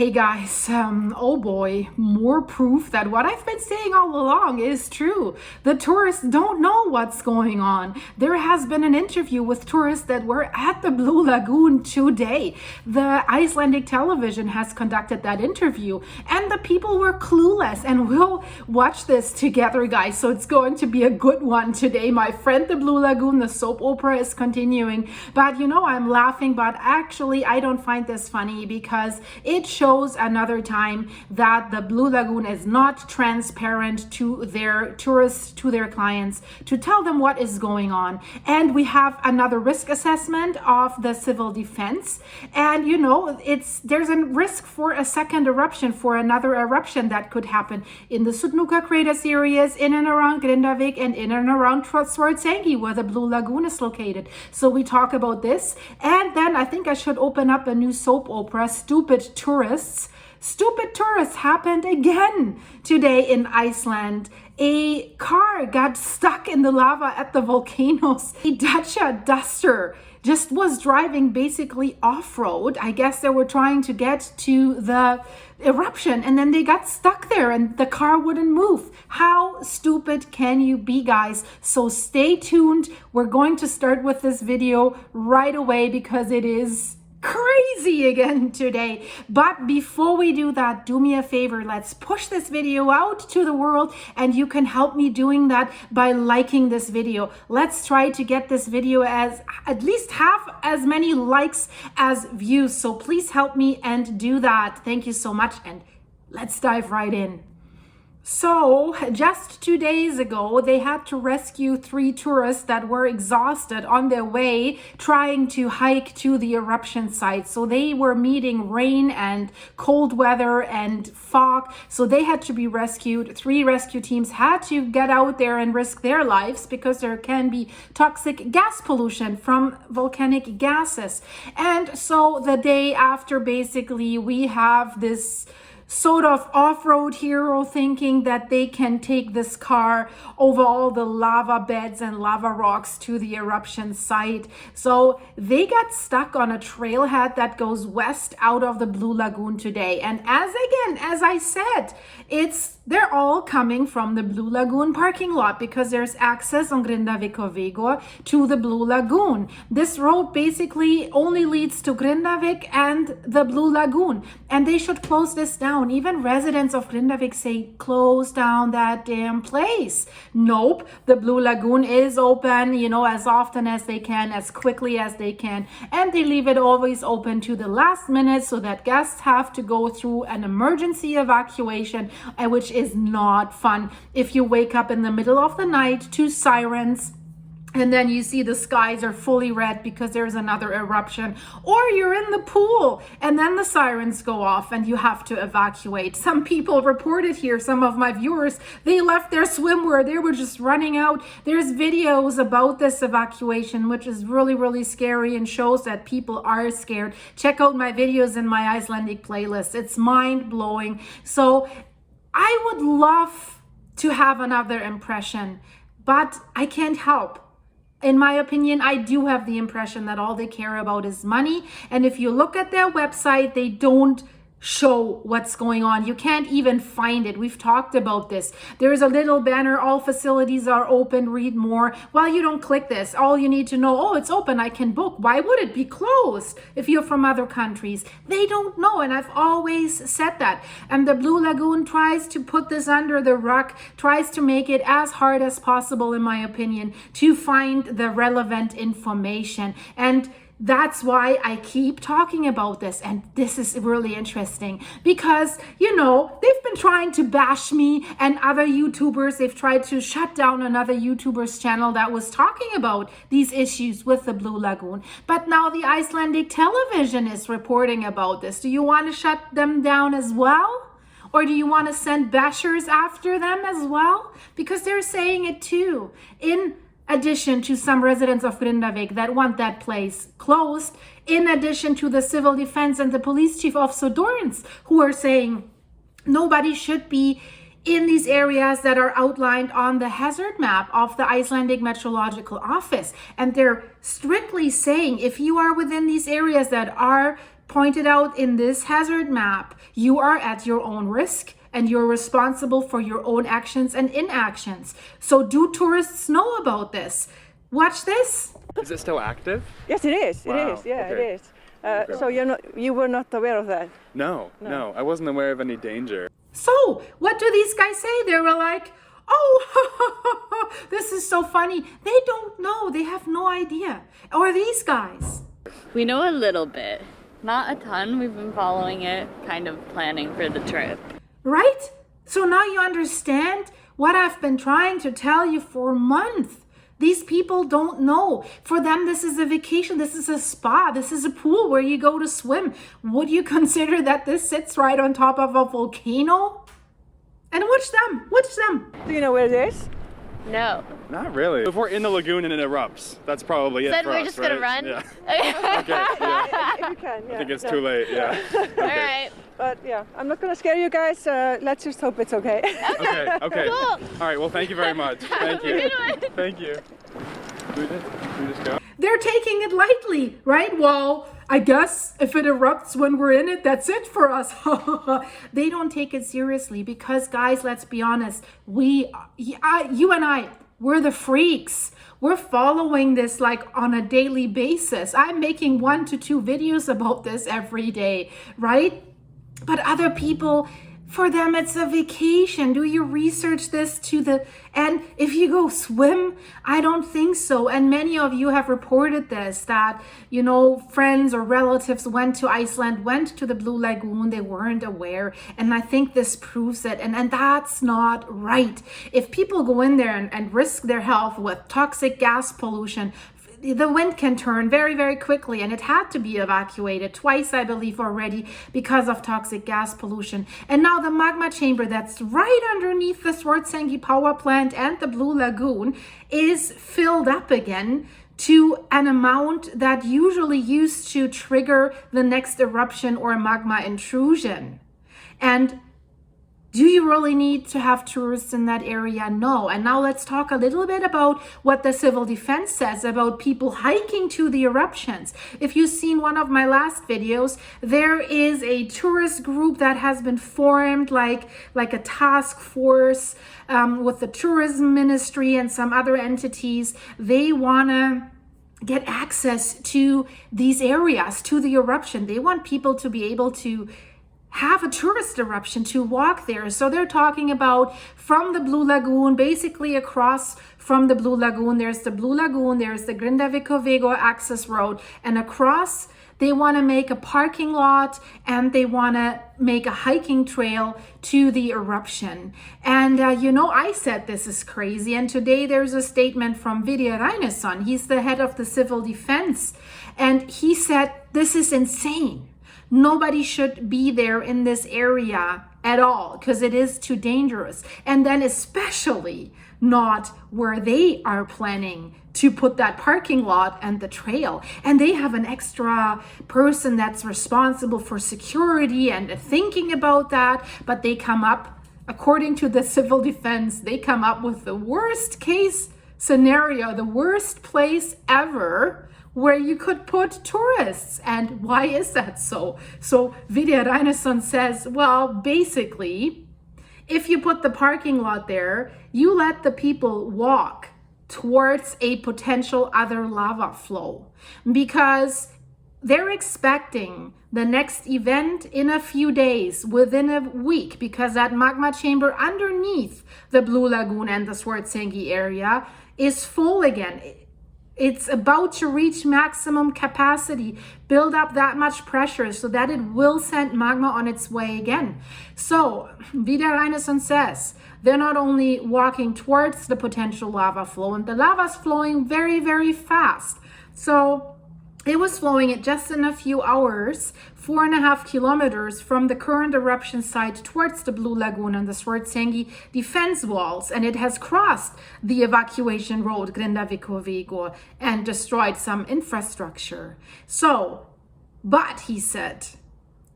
Hey guys, oh boy, more proof that what I've been saying all along is true. The tourists don't know what's going on. There has been an interview with tourists that were at the Blue Lagoon today. The Icelandic television has conducted that interview and the people were clueless, and we'll watch this together, guys. So it's going to be a good one today. My friend, the Blue Lagoon, the soap opera is continuing, but you know, I'm laughing, but actually I don't find this funny because it shows another time that the Blue Lagoon is not transparent to their tourists, to their clients, to tell them what is going on. And we have another risk assessment of the civil defense. And you know, there's a risk for a second eruption, for another eruption that could happen in the Sudnuka crater series, in and around Grindavik, and in and around swartsengi, where the Blue Lagoon is located. So we talk about this. And then I think I should open up a new soap opera, Stupid Tourists. Stupid tourists happened again today in Iceland. A car got stuck in the lava at the volcanoes. A Dacia Duster just was driving basically off-road. I guess they were trying to get to the eruption and then they got stuck there and the car wouldn't move. How stupid can you be, guys? So stay tuned. We're going to start with this video right away because it is crazy again today. But before we do that, do me a favor, let's push this video out to the world, and you can help me doing that by liking this video. Let's try to get this video as at least half as many likes as views, so please help me and do that. Thank you so much, and let's dive right in. So just 2 days ago, they had to rescue 3 tourists that were exhausted on their way trying to hike to the eruption site. So they were meeting rain and cold weather and fog. So they had to be rescued. 3 rescue teams had to get out there and risk their lives because there can be toxic gas pollution from volcanic gases. And so the day after, basically, we have this sort of off-road hero thinking that they can take this car over all the lava beds and lava rocks to the eruption site. So they got stuck on a trailhead that goes west out of the Blue Lagoon today. And as I said, they're all coming from the Blue Lagoon parking lot because there's access on Grindavik to the Blue Lagoon. This road basically only leads to Grindavik and the Blue Lagoon, and they should close this down. Even residents of Grindavik say, close down that damn place. Nope, the Blue Lagoon is open, you know, as often as they can, as quickly as they can, and they leave it always open to the last minute so that guests have to go through an emergency evacuation, which is not fun. If you wake up in the middle of the night to sirens, and then you see the skies are fully red because there's another eruption, or you're in the pool and then the sirens go off and you have to evacuate. Some people reported here, some of my viewers, they left their swimwear. They were just running out. There's videos about this evacuation, which is really, really scary and shows that people are scared. Check out my videos in my Icelandic playlist. It's mind-blowing. So I would love to have another impression, but I can't help. In my opinion, I do have the impression that all they care about is money. And if you look at their website, they don't show what's going on. You can't even find it. We've talked about this. There's a little banner, all facilities are open, read more. Well, you don't click this. All you need to know, oh, it's open, I can book. Why would it be closed if you're from other countries? They don't know, and I've always said that. And the Blue Lagoon tries to put this under the rug, tries to make it as hard as possible, in my opinion, to find the relevant information. And that's why I keep talking about this, and this is really interesting because, you know, they've been trying to bash me and other YouTubers. They've tried to shut down another YouTuber's channel that was talking about these issues with the Blue Lagoon. But now the Icelandic television is reporting about this. Do you want to shut them down as well? Or do you want to send bashers after them as well? Because they're saying it too. In addition to some residents of Grindavik that want that place closed, in addition to the civil defense and the police chief of Sodorans, who are saying nobody should be in these areas that are outlined on the hazard map of the Icelandic Meteorological Office. And they're strictly saying if you are within these areas that are pointed out in this hazard map, you are at your own risk and you're responsible for your own actions and inactions. So do tourists know about this? Watch this. Is it still active? Yes, it is. Wow. It is. Yeah, Okay. it is. So you were not aware of that? No, I wasn't aware of any danger. So what do these guys say? They were like, oh, this is so funny. They don't know. They have no idea. Or these guys. We know a little bit. Not a ton. We've been following it, kind of planning for the trip. Right? So now you understand what I've been trying to tell you for months. These people don't know. For them, this is a vacation. This is a spa. This is a pool where you go to swim. Would you consider that this sits right on top of a volcano? And watch them. Watch them. Do you know where it is? No. Not really. If we're in the lagoon and it erupts, that's probably it Then for we're us, just gonna right? run? Yeah. Okay, yeah. If you can, yeah. I think it's too late, yeah. Okay. Alright. But yeah, I'm not going to scare you guys. Let's just hope it's okay. Okay. Cool. All right, well, thank you very much. Thank you. Good one. Thank you. We just go? They're taking it lightly, right? Well, I guess if it erupts when we're in it, that's it for us. They don't take it seriously because, guys, let's be honest. You and I, we're the freaks. We're following this like on a daily basis. I'm making 1 to 2 videos about this every day, right? But other people, for them, it's a vacation. Do you research this to the end? If you go swim, I don't think so. And many of you have reported this, that, you know, friends or relatives went to Iceland, went to the Blue Lagoon, they weren't aware. And I think this proves it. And that's not right. If people go in there and risk their health with toxic gas pollution, the wind can turn very, very quickly, and it had to be evacuated twice, I believe, already because of toxic gas pollution. And now the magma chamber that's right underneath the Swartsengi power plant and the Blue Lagoon is filled up again to an amount that usually used to trigger the next eruption or magma intrusion. And do you really need to have tourists in that area? No. And now let's talk a little bit about what the civil defense says about people hiking to the eruptions. If you've seen one of my last videos, there is a tourist group that has been formed like a task force with the tourism ministry and some other entities. They want to get access to these areas, to the eruption. They want people to be able to have a tourist eruption, to walk there. So they're talking about from the Blue Lagoon, basically across from the Blue Lagoon, there's the Blue Lagoon, there's the Grindavik access road, and across they want to make a parking lot and they want to make a hiking trail to the eruption. And you know, I said this is crazy, and today there's a statement from Vidya Reinasson. He's the head of the civil defense, and he said this is insane. Nobody should be there in this area at all because it is too dangerous. And then especially not where they are planning to put that parking lot and the trail. And they have an extra person that's responsible for security and thinking about that. But they come up, according to the civil defense, they come up with the worst case scenario, the worst place ever where you could put tourists. And why is that so? So Vidya Reinasson says, well, basically, if you put the parking lot there, you let the people walk towards a potential other lava flow because they're expecting the next event in a few days, within a week, because that magma chamber underneath the Blue Lagoon and the Swartsengi area is full again. It's about to reach maximum capacity, build up that much pressure so that it will send magma on its way again. So Vidya Reinasson says they're not only walking towards the potential lava flow, and the lava's flowing very, very fast. So it was flowing at just in a few hours, 4.5 kilometers from the current eruption site towards the Blue Lagoon and the Swartsengi defense walls, and it has crossed the evacuation road Grindavik and destroyed some infrastructure. So, but he said,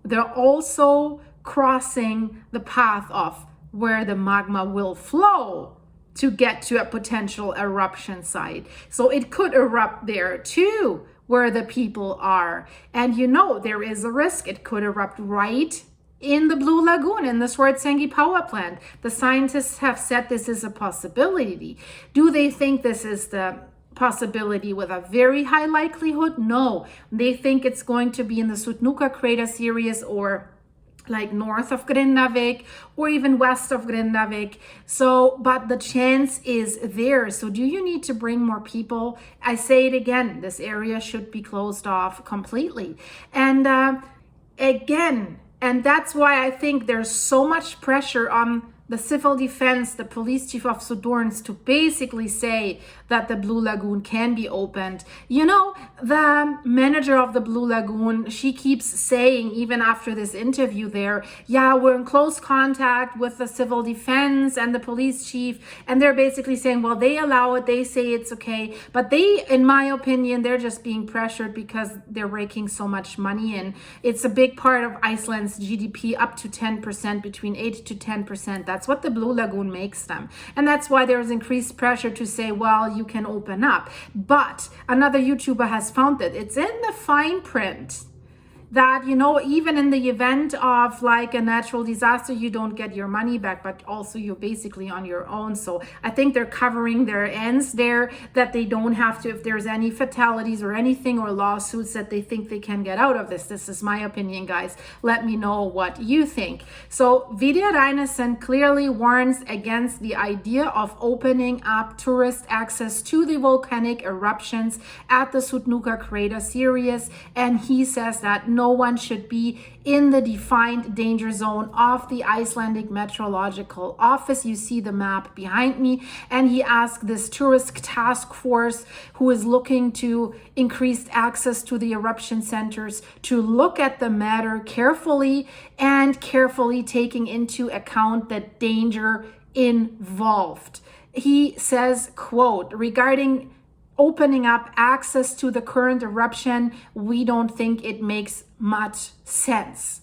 they're also crossing the path of where the magma will flow to get to a potential eruption site. So it could erupt there too, where the people are. And there is a risk. It could erupt right in the Blue Lagoon, in the Swartsengi power plant. The scientists have said this is a possibility. Do they think this is the possibility with a very high likelihood? No. They think it's going to be in the Sutnuka crater series, or like north of Grindavik, or even west of Grindavik. So, but the chance is there. So do you need to bring more people? I say it again, this area should be closed off completely. And again, and that's why I think there's so much pressure on the civil defense, the police chief of Sudorns, to basically say that the Blue Lagoon can be opened. The manager of the Blue Lagoon, she keeps saying, even after this interview there, yeah, we're in close contact with the civil defense and the police chief, and they're basically saying, well, they allow it, they say it's okay, but they, in my opinion, they're just being pressured because they're raking so much money in. It's a big part of Iceland's GDP, up to 10%, between 8 to 10%. That's what the Blue Lagoon makes them. And that's why there's increased pressure to say, well, you can open up. But another YouTuber has found that it's in the fine print that, even in the event of like a natural disaster, you don't get your money back, but also you're basically on your own. So I think they're covering their ends there, that they don't have to, if there's any fatalities or anything or lawsuits, that they think they can get out of this. This is my opinion, guys. Let me know what you think. So Vidya Reinesen clearly warns against the idea of opening up tourist access to the volcanic eruptions at the Sutnuka crater series. And he says that no one should be in the defined danger zone of the Icelandic Meteorological Office. You see the map behind me. And he asked this tourist task force who is looking to increase access to the eruption centers to look at the matter carefully, and carefully taking into account the danger involved. He says, quote, regarding opening up access to the current eruption, we don't think it makes much sense.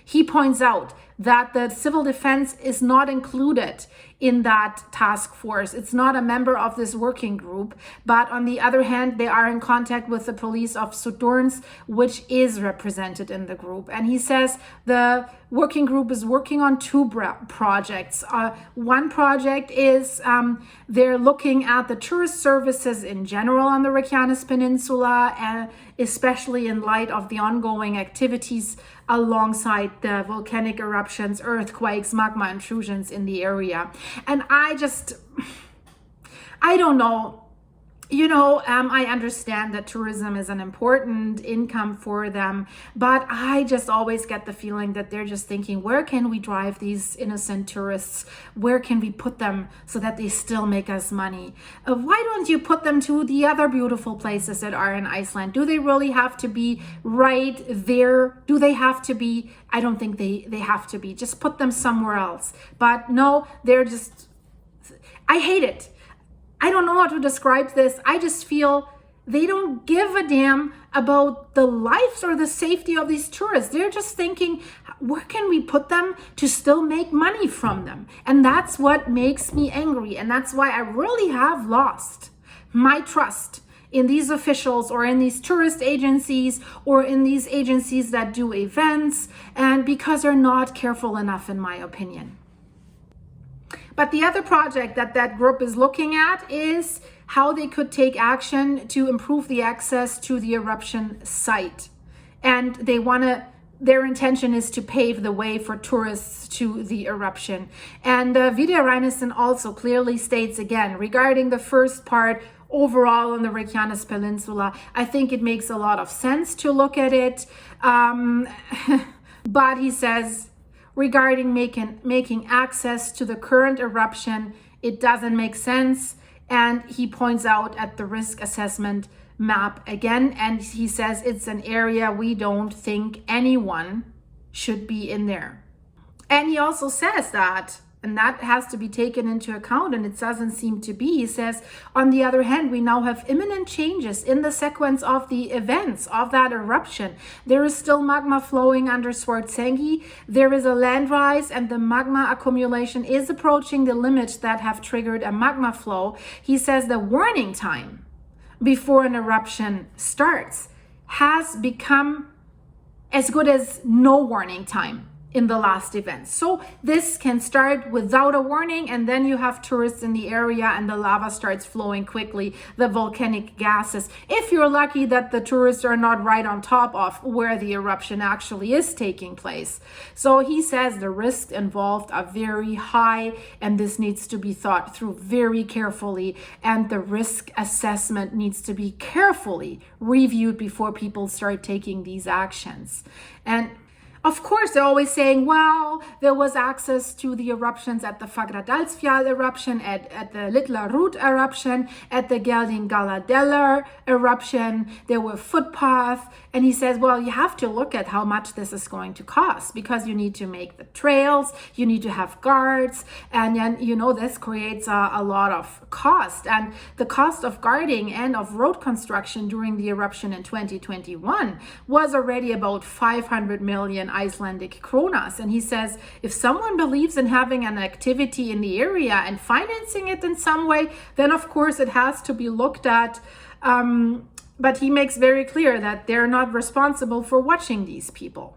He points out that the civil defense is not included in that task force. It's not a member of this working group, but on the other hand, they are in contact with the police of Sudorns, which is represented in the group. And he says the working group is working on two projects. One project is they're looking at the tourist services in general on the Reykjanes Peninsula, and especially in light of the ongoing activities alongside the volcanic eruptions, earthquakes, magma intrusions in the area. And I don't know. I understand that tourism is an important income for them, but I just always get the feeling that they're just thinking, where can we drive these innocent tourists? Where can we put them so that they still make us money? Why don't you put them to the other beautiful places that are in Iceland? Do they really have to be right there? Do they have to be? I don't think they have to be. Just put them somewhere else. But no, I hate it. I don't know how to describe this. I just feel they don't give a damn about the lives or the safety of these tourists. They're just thinking, where can we put them to still make money from them? And that's what makes me angry. And that's why I really have lost my trust in these officials, or in these tourist agencies, or in these agencies that do events, and because they're not careful enough, in my opinion. But the other project that group is looking at is how they could take action to improve the access to the eruption site. And their intention is to pave the way for tourists to the eruption. And Vidya Reinesen also clearly states again, regarding the first part, overall on the Reykjanes Peninsula, I think it makes a lot of sense to look at it. But he says, regarding making access to the current eruption, it doesn't make sense. And he points out at the risk assessment map again, and he says it's an area we don't think anyone should be in there. And he also says that, and that has to be taken into account, and it doesn't seem to be. He says, on the other hand, we now have imminent changes in the sequence of the events of that eruption. There is still magma flowing under Swartsengi. There is a land rise, and the magma accumulation is approaching the limits that have triggered a magma flow. He says the warning time before an eruption starts has become as good as no warning time in the last event. So this can start without a warning, and then you have tourists in the area and the lava starts flowing quickly, the volcanic gases, if you're lucky that the tourists are not right on top of where the eruption actually is taking place. So he says the risks involved are very high, and this needs to be thought through very carefully, and the risk assessment needs to be carefully reviewed before people start taking these actions. And of course, they're always saying, well, there was access to the eruptions at the Fagradalsfjall eruption, at the Litla Rút eruption, at the Geldingalladeller eruption. There were footpaths. And he says, well, you have to look at how much this is going to cost, because you need to make the trails, you need to have guards, and then, this creates a lot of cost. And the cost of guarding and of road construction during the eruption in 2021 was already about 500 million Icelandic kronas. And he says, if someone believes in having an activity in the area and financing it in some way, then of course it has to be looked at. But he makes very clear that they're not responsible for watching these people.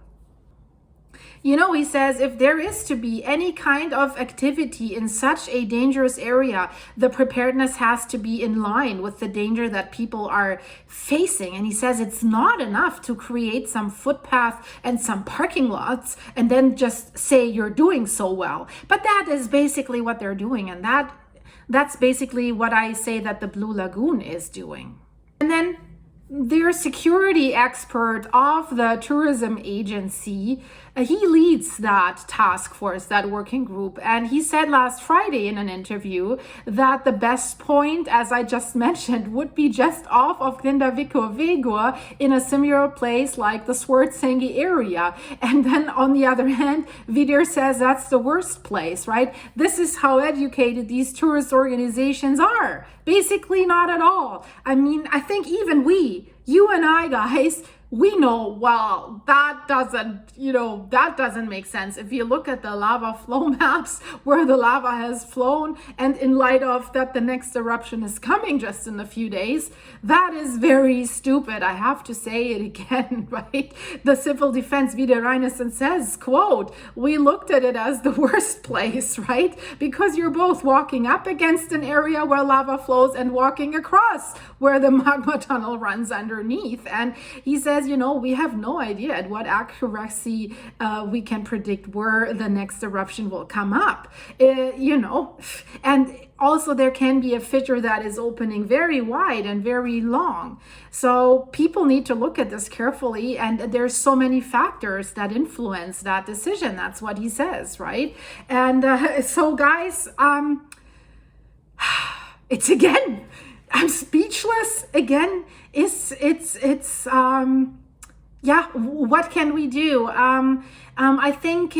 He says if there is to be any kind of activity in such a dangerous area, the preparedness has to be in line with the danger that people are facing. And he says it's not enough to create some footpath and some parking lots and then just say you're doing so well. But that is basically what they're doing. And that's basically what I say that the Blue Lagoon is doing. And then their security expert of the tourism agency, he leads that task force, that working group. And he said last Friday in an interview that the best point, as I just mentioned, would be just off of Grindavik in a similar place like the Swartsengi area. And then on the other hand, Vidar says that's the worst place, right? This is how educated these tourist organizations are. Basically not at all. I mean, I think even you and I, guys, we know, well, that doesn't make sense. If you look at the lava flow maps where the lava has flown, and in light of that the next eruption is coming just in a few days, that is very stupid. I have to say it again, right? The civil defense Vidar Reinesen says, quote, we looked at it as the worst place, right? Because you're both walking up against an area where lava flows and walking across where the magma tunnel runs underneath. And he says, we have no idea at what accuracy we can predict where the next eruption will come up, and also there can be a fissure that is opening very wide and very long. So people need to look at this carefully, and there's so many factors that influence that decision. That's what he says, right? And so guys, it's again, I'm speechless again. What can we do? I think,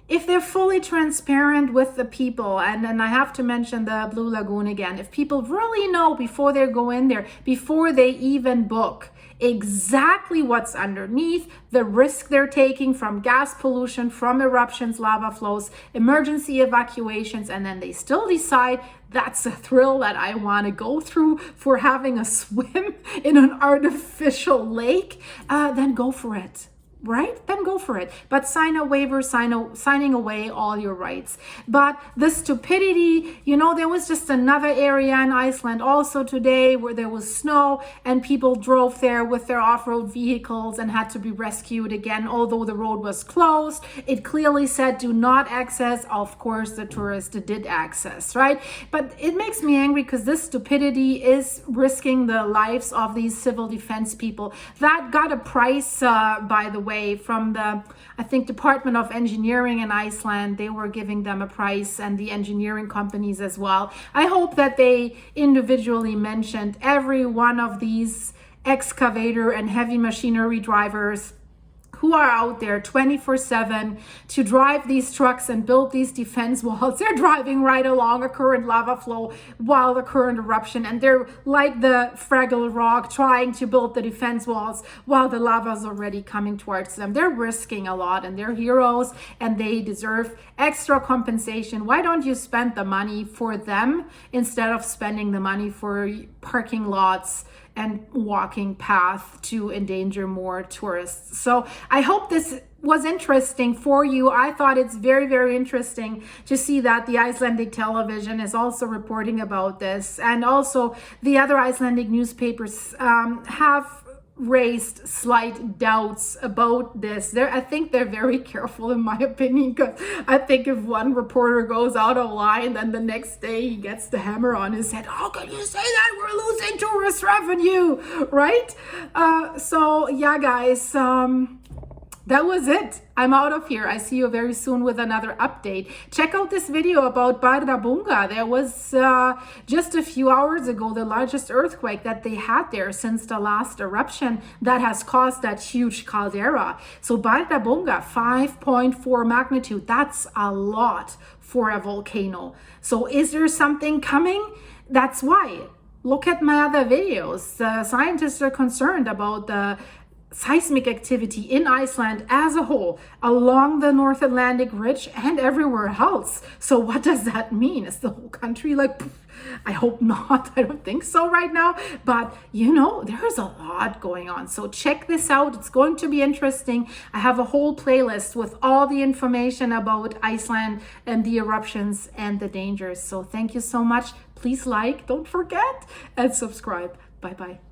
if they're fully transparent with the people, and I have to mention the Blue Lagoon again, if people really know before they go in there, before they even book, exactly what's underneath, the risk they're taking from gas pollution, from eruptions, lava flows, emergency evacuations, and then they still decide that's a thrill that I want to go through for having a swim in an artificial lake, then go for it. Right? Then go for it. But sign a waiver, signing away all your rights. But the stupidity, there was just another area in Iceland also today where there was snow and people drove there with their off-road vehicles and had to be rescued again, although the road was closed. It clearly said do not access. Of course, the tourist did access, right? But it makes me angry because this stupidity is risking the lives of these civil defense people that got a price, by the way, from the, I think, Department of Engineering in Iceland. They were giving them a prize, and the engineering companies as well. I hope that they individually mentioned every one of these excavator and heavy machinery drivers who are out there 24/7 to drive these trucks and build these defense walls. They're driving right along a current lava flow while the current eruption, and they're like the Fraggle Rock trying to build the defense walls while the lava is already coming towards them. They're risking a lot, and they're heroes, and they deserve extra compensation. Why don't you spend the money for them instead of spending the money for parking lots and walking path to endanger more tourists? So I hope this was interesting for you. I thought it's very, very interesting to see that the Icelandic television is also reporting about this, and also the other Icelandic newspapers have raised slight doubts about this. I think they're very careful, in my opinion, because I think if one reporter goes out of line, then the next day he gets the hammer on his head. How can you say that? We're losing tourist revenue, right? So yeah, guys, that was it. I'm out of here. I see you very soon with another update. Check out this video about Bardarbunga. There was just a few hours ago the largest earthquake that they had there since the last eruption that has caused that huge caldera. So Bardarbunga, 5.4 magnitude. That's a lot for a volcano. So is there something coming? That's why. Look at my other videos. The scientists are concerned about the seismic activity in Iceland as a whole, along the North Atlantic Ridge and everywhere else. So what does that mean? Is the whole country like, poof? I hope not. I don't think so right now. But you know, there's a lot going on. So check this out. It's going to be interesting. I have a whole playlist with all the information about Iceland and the eruptions and the dangers. So thank you so much. Please like, don't forget, and subscribe. Bye-bye.